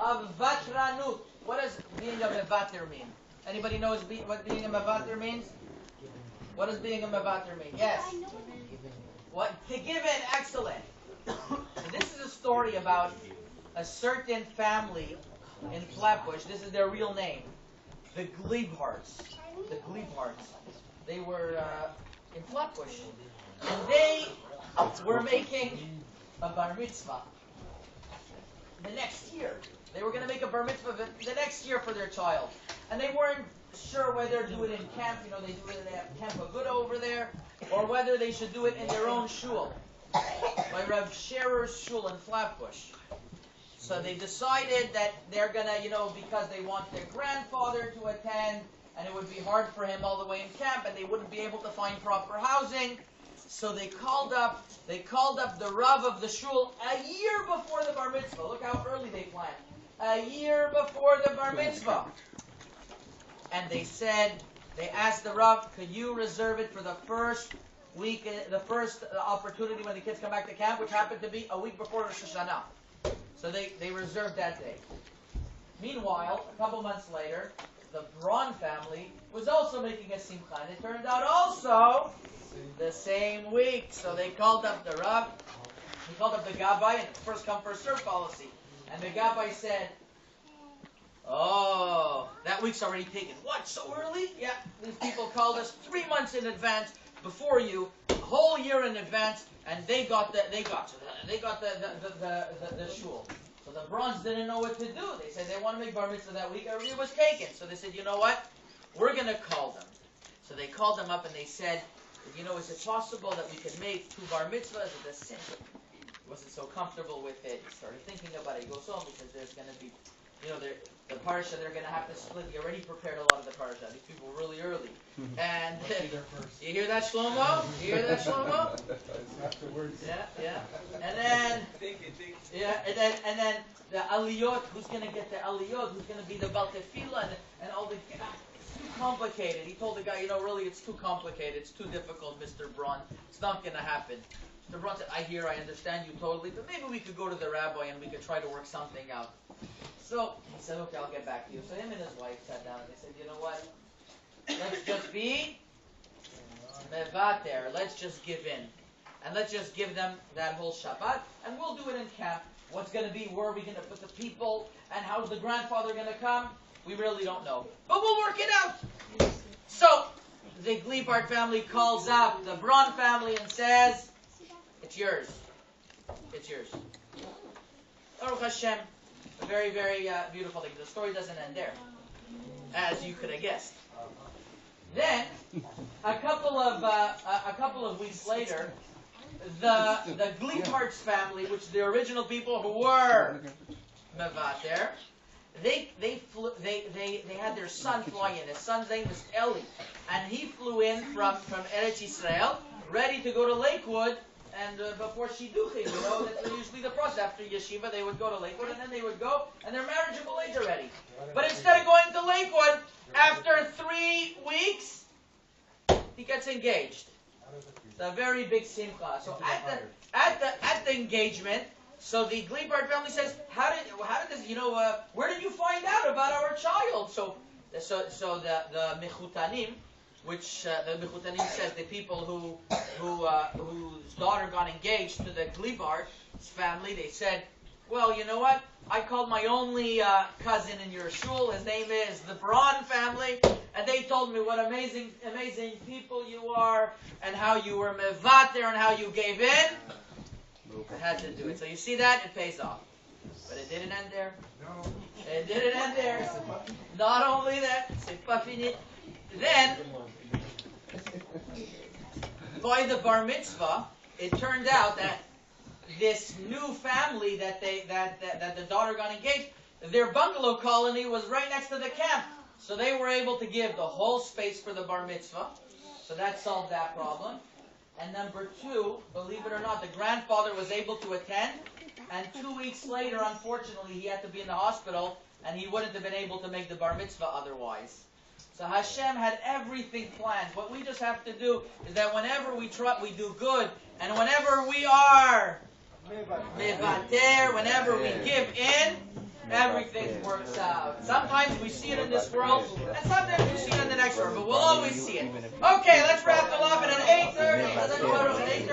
of Vatranut. What does being a mevater mean? Anybody knows what being a mevater means? What does being a mevater mean? Yes. What? To give in. Excellent. So this is a story about a certain family in Flatbush. This is their real name. The Lebhars. The Lebhars. They were in Flatbush. And they were making a bar mitzvah the next year. They were going to make a bar mitzvah the next year for their child. And they weren't sure whether to do it in camp, they do it at Camp Aguda over there, or whether they should do it in their own shul, by Rav Scherer's shul in Flatbush. So they decided that they're going to, because they want their grandfather to attend, and it would be hard for him all the way in camp, and they wouldn't be able to find proper housing. So they called up the Rav of the shul a year before the bar mitzvah. Look how early they planned. A year before the bar mitzvah. And they asked the Rav, could you reserve it for the first week, the first opportunity when the kids come back to camp, which happened to be a week before Rosh Hashanah. So they reserved that day. Meanwhile, a couple months later, the Braun family was also making a simcha, and it turned out also the same week. So they called up the Rav, he called up the Gabbai, and it's first come, first served policy. And the Gabbai said, oh, that week's already taken. What, so early? Yeah, these people called us 3 months in advance, before you, a whole year in advance, and they got the shul. So the Browns didn't know what to do. They said they want to make bar mitzvah that week. Everybody was taken. So they said, you know what? We're going to call them. So they called them up and they said, is it possible that we could make 2 bar mitzvahs at the same time? He wasn't so comfortable with it. He started thinking about it. He goes home because there's going to be, the parsha, they're going to have to split. He already prepared a lot of the parsha. These people were really early. And you hear that, Shlomo? You hear that, Shlomo? Yeah. And then, and then the aliyot. Who's going to get the aliyot? Who's going to be the bal tefillah and all the? It's too complicated. He told the guy, really, it's too complicated. It's too difficult, Mr. Braun. It's not going to happen. Mr. Braun said, I understand you totally, but maybe we could go to the rabbi and we could try to work something out. So he said, okay, I'll get back to you. So him and his wife sat down and they said, you know what? Let's just be mevater. Let's just give in. And let's just give them that whole Shabbat. And we'll do it in camp. What's going to be? Where are we going to put the people? And how's the grandfather going to come? We really don't know. But we'll work it out. So the Gleipart family calls up the Braun family and says, it's yours. It's yours. Baruch Hashem. A very, very beautiful thing. The story doesn't end there, as you could have guessed. Then, a couple of weeks later, the Gleiparts family, which the original people who were mevater, they had their son fly in. His son's name was Eli, and he flew in from Eretz Yisrael, ready to go to Lakewood. And before Shidduchim, that's usually the process. After Yeshiva, they would go to Lakewood, and then they would go, and they're marriageable age already. But instead of going to Lakewood, after 3 weeks, he gets engaged. It's a very big simcha. So at the engagement, so the Gleipart family says, how did this? Where did you find out about our child? So the Mechutanim. Which the Mechutanim says the people whose daughter got engaged to the Gleipart's family, they said, well, you know what? I called my only cousin in your shul. His name is the Braun family, and they told me what amazing people you are, and how you were mevater, and how you gave in. I had to do it. So you see that? It pays off. But it didn't end there. No. It didn't end there. Not only that, c'est pas fini. Then, by the bar mitzvah, it turned out that this new family that the daughter got engaged, their bungalow colony was right next to the camp. So they were able to give the whole space for the bar mitzvah. So that solved that problem. And number 2, believe it or not, the grandfather was able to attend. And 2 weeks later, unfortunately, he had to be in the hospital, and he wouldn't have been able to make the bar mitzvah otherwise. So Hashem had everything planned. What we just have to do is that whenever we try, we do good. And whenever we are mevater, whenever we give in, everything works out. Sometimes we see it in this world, and sometimes we see it in the next world, but we'll always see it. Okay, let's wrap it up, and at 8:30,